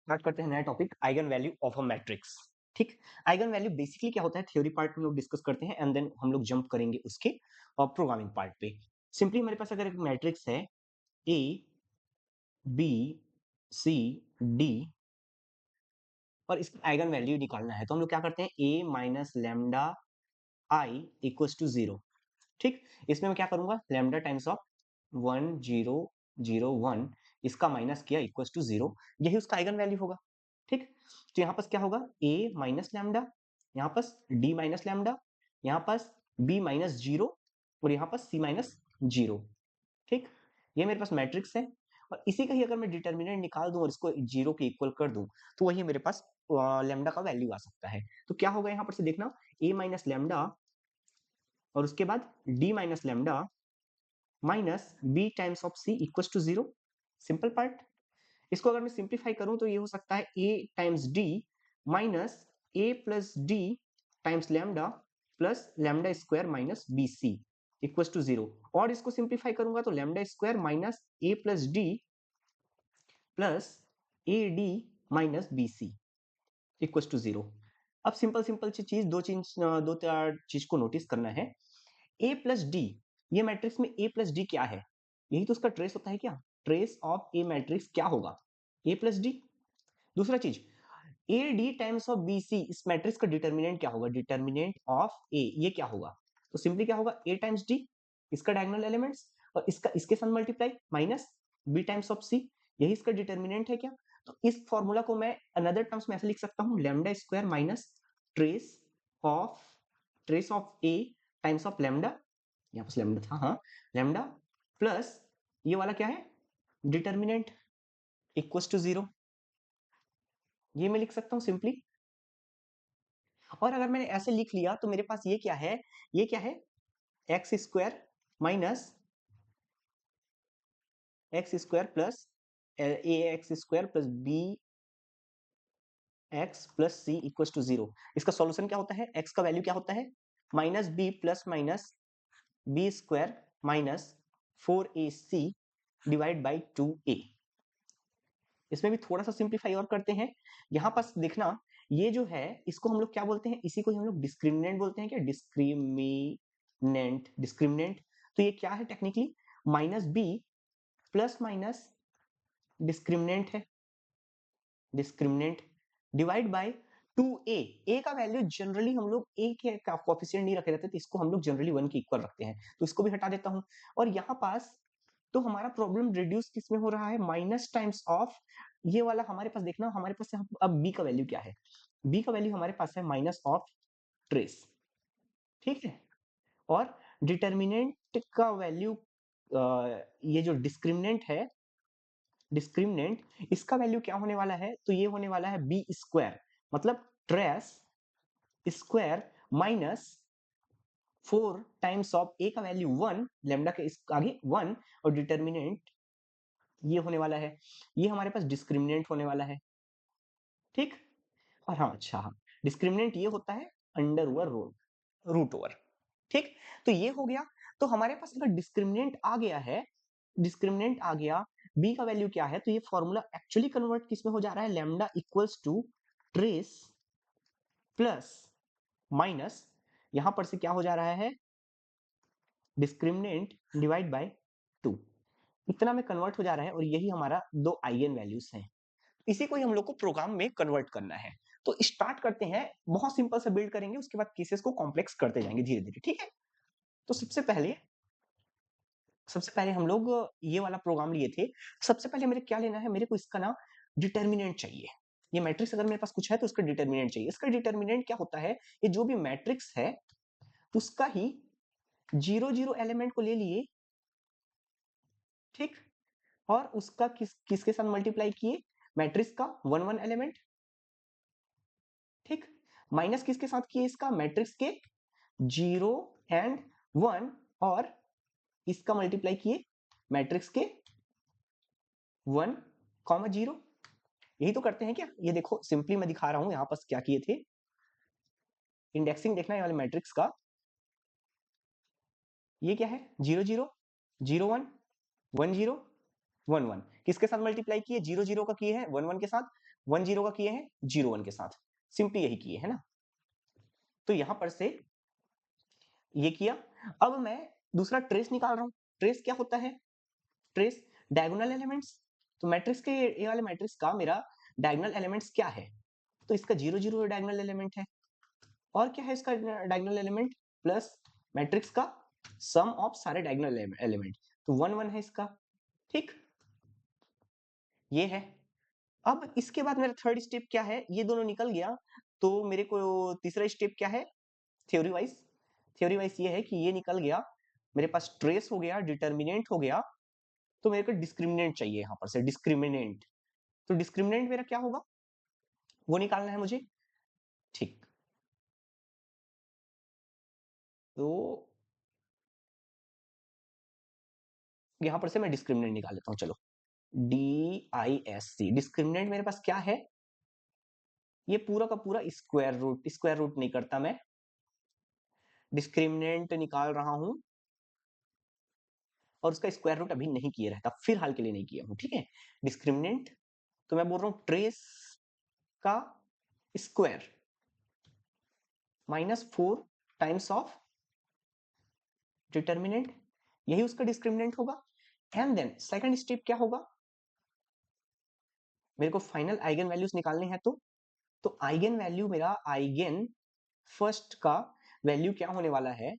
Start करते हैं नया topic, eigen value of a matrix. ठीक, आइगन वैल्यू बेसिकली क्या होता है, थ्योरी पार्ट में लोग डिस्कस करते हैं एंड देन हम लोग जंप करेंगे उसके प्रोग्रामिंग पार्ट पे। सिंपली हमारे पास अगर एक मैट्रिक्स है ए बी सी डी और इसकी आइगन वैल्यू निकालना है तो हम लोग क्या करते हैं, A minus lambda I equals to zero. ठीक, इसमें मैं क्या करूंगा, लैम्डा टाइम्स ऑफ 1 0 0 1 इसका माइनस किया इक्वल्स टू जीरो, यही उसका आइगन वैल्यू होगा। ठीक, तो यहाँ पास क्या होगा, a माइनस लैम्डा, यहाँ पास d माइनस लैम्डा, यहाँ पास b माइनस जीरो और यहाँ पास c माइनस जीरो। ठीक, ये मेरे पास मैट्रिक्स है और इसी का ही अगर मैं डिटर्मिनेंट निकाल दूं और इसको जीरो के इक्वल कर दूं तो वही मेरे पास लैम्डा का वैल्यू आ सकता है। तो क्या होगा यहाँ पर से देखना, a माइनस लैम्डा और उसके बाद d minus lambda minus B times of C equal to zero. Simple part. इसको अगर मैं सिंप्लीफाई करूं तो ये हो सकता है a times D minus A plus D times lambda plus lambda square minus B C equal to zero. और इसको सिंप्लीफाई करूंगा तो lambda square minus A plus D plus A D minus B C equal to zero. अब simple simple सी चीज, दो चार चीज को नोटिस करना है। ए प्लस डी, ये मैट्रिक्स में ए प्लस डी क्या है, यही तो उसका ट्रेस होता है क्या, ट्रेस ऑफ ए मैट्रिक्स क्या होगा, ए प्लस डी। दूसरा चीज, A D times of B C, इस मैट्रिक्स का डिटर्मिनेंट क्या होगा, डिटर्मिनेंट ऑफ ए ये क्या होगा, तो सिंपली क्या होगा, ए टाइम्स डी इसका डायगोनल एलिमेंट्स और इसका इसके साथ multiply minus B times of C, यही इसका डिटर्मिनेंट है क्या। तो इस फॉर्मूला को मैं अनदर टर्म्स में ऐसे लिख सकता हूं, lambda square minus trace of A times of lambda, यहाँ पर लैम्डा था, हाँ, लैम्डा प्लस ये वाला क्या है, डिटर्मिनेंट इक्वल्स टू जीरो। ये मैं लिख सकता हूँ सिंपली। और अगर मैंने ऐसे लिख लिया तो मेरे पास ये क्या है, ये क्या है, X square minus X square plus A X square plus B X plus C equal to zero. इसका सॉल्यूशन क्या होता है, एक्स का वैल्यू क्या होता है, minus B plus minus B square minus 4ac divide by 2a। इसमें भी थोड़ा सा सिंप्लीफाई और करते हैं, यहाँ पास देखना, ये जो है इसको हम लोग क्या बोलते हैं, इसी को हम लोग डिस्क्रिमिनेंट बोलते हैं क्या, डिस्क्रिमिनेंट, डिस्क्रिमिनेंट। तो ये क्या है technically, minus B plus minus discriminant है, discriminant divide by 2a। A का वैल्यू जनरली हम लोग ए के कोएफिशिएंट नहीं रखे रहते, तो इसको हम लोग जनरली 1 के इक्वल रखते हैं, तो इसको भी हटा देता हूं। और यहाँ पास तो हमारा प्रॉब्लम रिड्यूस किस में हो रहा है, माइनस टाइम्स ऑफ ये वाला हमारे पास देखना, हमारे पास अब बी का वैल्यू क्या है, बी का वैल्यू हमारे पास है माइनस ऑफ ट्रेस। ठीक है, और डिटर्मिनेंट का वैल्यू ये जो डिस्क्रिमिनेंट है, डिस्क्रिमिनेंट इसका वैल्यू क्या होने वाला है, तो ये होने वाला है बी स्क्वायर, मतलब trace square minus 4 times of A का वैल्यू 1, लैम्डा के आगे 1, और डिटर्मिनेंट ये होने वाला है, ये हमारे पास डिस्क्रिमिनेंट होने वाला है। ठीक, और हाँ, अच्छा हाँ, डिस्क्रिमिनेंट ये होता है अंडर ओवर रूट ओवर। ठीक, तो ये हो गया। तो हमारे पास अगर डिस्क्रिमिनेंट आ गया है, डिस्क्रिमिनेंट आ गया, बी का वैल्यू क्या है, तो ये फॉर्मूला एक्चुअली कन्वर्ट किस में हो जा रहा है, lambda equals to trace plus minus, यहां पर से क्या हो जा रहा है, डिस्क्रिमिनेंट डिवाइड बाय 2, इतना में कन्वर्ट हो जा रहा है और यही हमारा दो आइगन वैल्यूज हैं। इसी को ही हम लोग को प्रोग्राम में कन्वर्ट करना है। तो स्टार्ट करते हैं, बहुत सिंपल से बिल्ड करेंगे, उसके बाद केसेस को कॉम्प्लेक्स करते जाएंगे धीरे धीरे। ठीक है, तो सबसे पहले हम लोग ये वाला प्रोग्राम लिए थे। सबसे पहले मेरे क्या लेना है, मेरे को इसका ना डिटर्मिनेंट चाहिए। ये मैट्रिक्स अगर मेरे पास कुछ है तो इसका डिटर्मिनेंट चाहिए। इसका डिटर्मिनेंट क्या होता है, ये जो भी मैट्रिक्स है उसका ही जीरो जीरो एलिमेंट को ले लिए, ठीक, और उसका किसके साथ मल्टीप्लाई किए, मैट्रिक्स का 1 1 एलिमेंट, ठीक, माइनस किसके साथ किए, इसका मैट्रिक्स के 0 एंड 1, और इसका मल्टीप्लाई किए मैट्रिक्स के 1 0। यही तो करते हैं क्या, ये देखो सिंपली मैं दिखा रहा हूं यहां पर क्या किए थे, इंडेक्सिंग देखना है वाले मैट्रिक्स का, ये क्या है, 0 0 0 1 1 0 1 1, किसके साथ मल्टीप्लाई किए, 0 0 का किए हैं 1 1 के साथ, 1 0 का किए हैं 0 1 के साथ, सिंपली यही किए है ना। तो यहां पर से ये किया। अब मैं दूसरा ट्रेस निकाल रहा हूं। ट्रेस क्या होता है? Trace diagonal elements. तो मैट्रिक्स के ये वाले मैट्रिक्स का मेरा डायगोनल एलिमेंट्स क्या है? तो इसका 0 0 डायगोनल एलिमेंट है। और क्या है इसका डायगोनल एलिमेंट? प्लस मैट्रिक्स का सम ऑफ सारे डायगोनल एलिमेंट। तो 1 1 है इसका। ठीक, ये है। अब इसके बाद मेरा थर्ड स्टेप क्या है? ये दोनों निकल गया, तो मेरे को तीसरा स्टेप क्या है? थ्योरी वाइज, थ्योरी वाइज ये है कि ये निकल गया, मेरे पास ट्रेस हो गया, डिटर्मिनेंट हो गया, तो मेरे को डिस्क्रिमिनेंट चाहिए यहां पर से, डिस्क्रिमिनेंट। तो डिस्क्रिमिनेंट मेरा क्या होगा, वो निकालना है मुझे। ठीक, तो यहां पर से मैं डिस्क्रिमिनेंट निकाल लेता हूं, चलो। DISC डिस्क्रिमिनेंट मेरे पास क्या है? ये पूरा का पूरा स्क्वायर रूट, स्क्वायर रूट नहीं करता मैं, डिस्क्रिमिनेंट निकाल रहा हूं और उसका स्क्वायर रूट अभी नहीं किए रहता, फिर हाल के लिए नहीं किया हूं, ठीक है। डिस्क्रिमिनेंट, तो मैं बोल रहा हूं ट्रेस का स्क्वायर -4 टाइम्स ऑफ डिटर्मिनेंट, यही उसका डिस्क्रिमिनेंट होगा। एंड देन सेकंड स्टेप क्या होगा? मेरे को फाइनल आइगन वैल्यूज निकालने हैं, तो आइगन वैल्यू मेरा, आइगन फर्स्ट का वैल्यू क्या होने वाला है?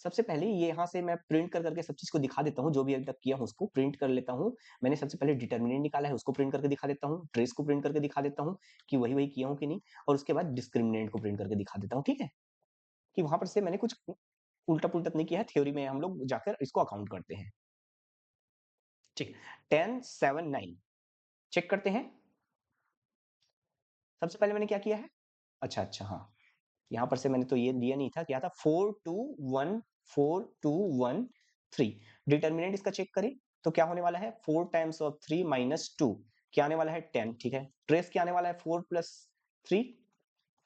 सबसे पहले ये यहाँ से मैं प्रिंट कर करके सब चीज को दिखा देता हूँ, जो भी अभी तक किया हूँ उसको प्रिंट कर लेता हूँ। मैंने सबसे पहले डिटर्मिनेंट निकाला है, उसको प्रिंट करके दिखा देता हूँ, ट्रेस को प्रिंट करके दिखा देता हूँ कि वही वही किया हूँ कि नहीं, और उसके बाद डिस्क्रिमिनेंट को प्रिंट करके दिखा देता हूँ, ठीक है। कि वहां पर से मैंने कुछ उल्टा पुल्टा नहीं किया है, थ्योरी में हम लोग जाकर इसको अकाउंट करते हैं। ठीक, 10 7 9 चेक करते हैं। सबसे पहले मैंने क्या किया है? अच्छा अच्छा, हाँ, यहाँ पर से मैंने तो ये दिया नहीं था, क्या था? 4 2 1 4 2 1 3। डिटर्मिनेंट इसका चेक करें तो क्या होने वाला है? 4 टाइम्स ऑफ 3 माइनस 2, क्या आने वाला है? 10, ठीक है। ट्रेस क्या आने वाला है? 4 प्लस 3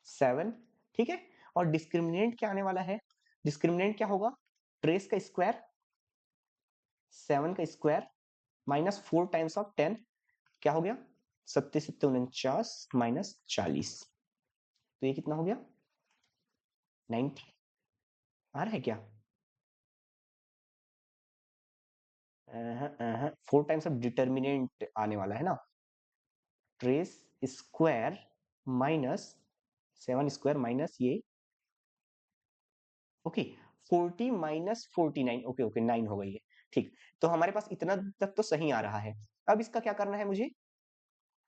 7, ठीक है। और डिस्क्रिमिनेंट क्या आने वाला है? डिस्क्रिमिनेंट क्या होगा? ट्रेस का स्क्वायर 7 का स्क्वायर -4 टाइम्स ऑफ 10, क्या हो गया? 37 7 49 -40, तो ये कितना हो गया? 90। आ रहा है क्या? 4 टाइम्स ऑफ डिटर्मिनेंट आने वाला है ना, ट्रेस स्क्वायर -7 स्क्वायर माइनस ये, ओके, 40 -49, ओके ओके 9 हो गई है। ठीक, तो हमारे पास इतना तक तो सही आ रहा है। अब इसका क्या करना है मुझे?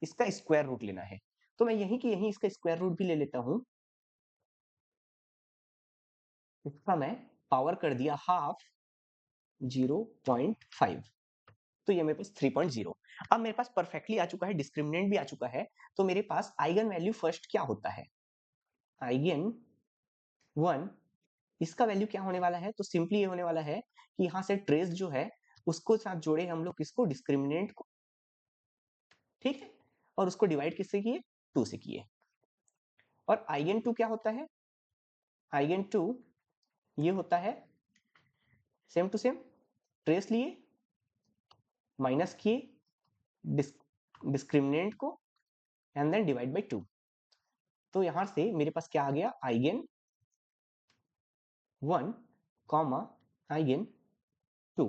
इसका स्क्वायर रूट लेना है। तो मैं यहीं की यहीं इसका स्क्वायर रूट भी ले लेता हूं। इसका मैं पावर कर दिया हाफ, 0.5, तो ये मेरे पास 3.0। अब मेरे पास परफेक्टली आ चुका है, डिस्क्रिमिनेंट भी आ चुका है। तो मेरे पास आइगन वैल्यू फर्स्ट क्या होता है? आइगन 1, इसका वैल्यू क्या होने वाला है? तो सिंपली ये होने वाला है कि यहाँ से ट्रेस जो है उसको साथ जोड़े हम लोग किसको? डिस्क्रिमिनेंट को, ठीक है। और उसको डिवाइड किससे किए? 2 से किए। और आइगन 2 क्या होता है? आइगन 2 ये होता है सेम टू सेम, ट्रेस लिए, माइनस किए डिस्क्रिमिनेंट को, एंड देन डिवाइड बाई 2। तो यहां से मेरे पास क्या आ गया? आइगन 1 कॉमा आइगन 2,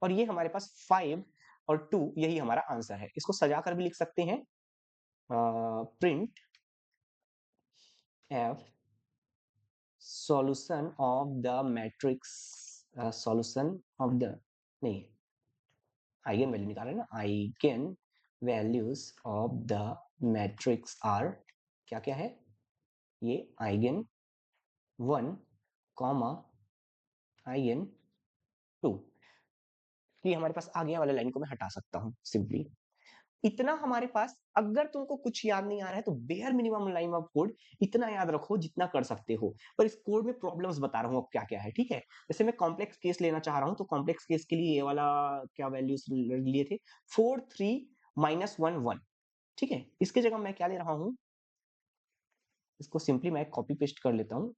और ये हमारे पास 5 और 2, यही हमारा आंसर है। इसको सजाकर भी लिख सकते हैं, print F solution of the matrix, solution of the, नहीं, आइगन वैल्यू निकाले ना, eigenvalues of the matrix are, क्या क्या है ये? Eigen 1 comma eigen 2। ये हमारे पास आगे वाले लाइन को मैं हटा सकता हूँ सिंपली। इतना हमारे पास, अगर तुमको कुछ याद नहीं आ रहा है तो bare minimum line of code इतना याद रखो जितना कर सकते हो। पर इस कोड में प्रॉब्लम्स बता रहा हूँ अब क्या क्या है, ठीक है। जैसे मैं कॉम्प्लेक्स केस लेना चाह रहा हूँ, तो कॉम्प्लेक्स केस के लिए ये वाला क्या वैल्यूज लिए थे? 4 3 -1 1, ठीक है। इसके जगह मैं क्या ले रहा हूँ? इसको सिंपली मैं कॉपी पेस्ट कर लेता हूँ,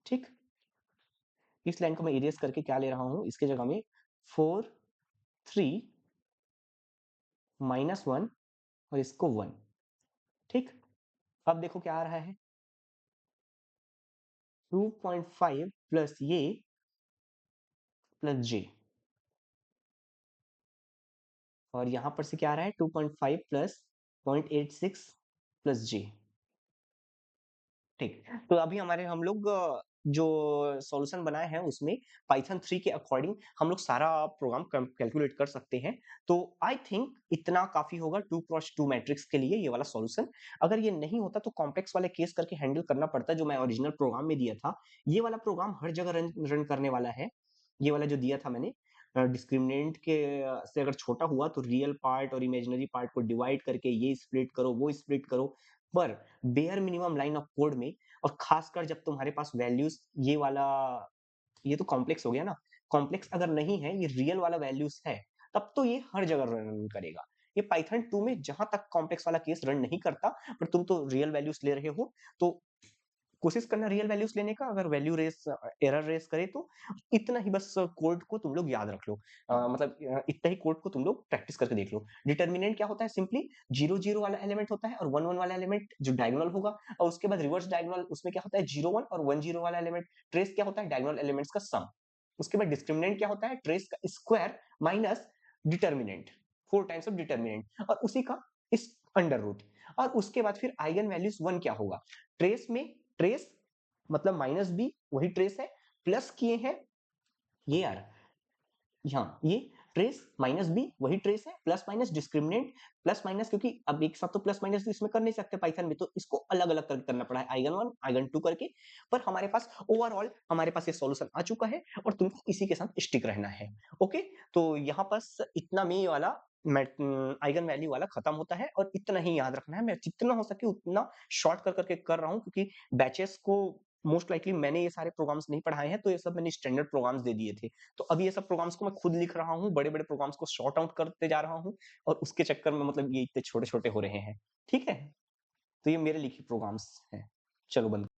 ठीक। इस लाइन को मैं इरेज करके क्या ले रहा हूँ? इसके जगह में 4 3 -1 और इसको 1, ठीक? अब देखो क्या आ रहा है, 2.5 प्लस ये प्लस जे, और यहाँ पर से क्या आ रहा है 2.5 प्लस 0.86 प्लस जे, ठीक। तो अभी हमारे हम लोग जो सॉल्यूशन बनाए हैं उसमें पाइथन 3 के अकॉर्डिंग हम लोग सारा प्रोग्राम कैलकुलेट कर सकते हैं। तो आई थिंक इतना काफी होगा 2x2 मैट्रिक्स के लिए ये वाला सॉल्यूशन। अगर ये नहीं होता तो कॉम्प्लेक्स वाले केस करके हैंडल करना पड़ता जो मैं ओरिजिनल प्रोग्राम में दिया था। ये वाला प्रोग्राम हर जगह रन करने वाला है। ये वाला जो दिया था मैंने, डिस्क्रिमिनेंट के से अगर छोटा हुआ तो रियल पार्ट और इमेजिनरी पार्ट को डिवाइड करके ये स्प्लिट करो, वो स्प्लिट करो। पर bare minimum line of code में, और खासकर जब तुम्हारे पास वैल्यूज ये वाला, ये तो कॉम्प्लेक्स हो गया ना, कॉम्प्लेक्स अगर नहीं है, ये रियल वाला वैल्यूज है, तब तो ये हर जगह रन करेगा। ये पाइथन 2 में जहां तक कॉम्प्लेक्स वाला केस रन नहीं करता, पर तुम तो रियल वैल्यूज ले रहे हो, तो कोशिश करना रियल वैल्यूज लेने का। अगर वैल्यू रेस एरर रेस करे तो इतना ही बस कोड को तुम लोग याद रख लो, मतलब इतना ही कोड को तुम लोग प्रैक्टिस करके देख लो। डिटर्मिनेंट क्या होता है, सिंपली 0 0 वाला एलिमेंट होता है और 1 1 वाला एलिमेंट जो डायगोनल होगा, और उसके बाद रिवर्स डायगोनल, उसमें क्या होता है 0 1 और 1 0 वाला एलिमेंट। ट्रेस क्या होता है, डायगोनल एलिमेंट्स का सम। उसके बाद डिस्क्रिमिनेंट क्या होता है, ट्रेस का square minus determinant, 4 times of determinant, और उसी का इस अंडर रूट। और उसके बाद फिर आइगन वैल्यूज 1 क्या होगा, ट्रेस में ट्रेस मतलब माइनस बी वही ट्रेस है, प्लस किए हैं ये यार, हाँ ये ट्रेस माइनस बी वही ट्रेस है, plus minus discriminant, plus minus क्योंकि अब एक साथ तो प्लस माइनस इसमें कर नहीं सकते पाइथन में, तो इसको अलग अलग करके करना पड़ा है, आइगन 1 आइगन 2 करके। पर हमारे पास ओवरऑल हमारे पास ये सॉल्यूशन आ चुका है और तुमको इसी के साथ स्टिक रहना है। ओके, तो यहाँ पास इतना में ये वाला आइगन वैल्यू वाला खत्म होता है, और इतना ही याद रखना है। मैं जितना हो सके उतना शॉर्ट कर करके कर रहा हूँ, क्योंकि बैचेस को मोस्ट लाइकली मैंने ये सारे प्रोग्राम्स नहीं पढ़ाए हैं, तो ये सब मैंने स्टैंडर्ड प्रोग्राम्स दे दिए थे। तो अभी ये सब प्रोग्राम्स को मैं खुद लिख रहा हूँ, बड़े-बड़े प्रोग्राम्स को सॉर्ट आउट करते जा रहा हूँ, और उसके चक्कर में मतलब ये इतने छोटे-छोटे हो रहे हैं। ठीक है? तो ये मेरे लिखे प्रोग्राम्स हैं। चलो बंद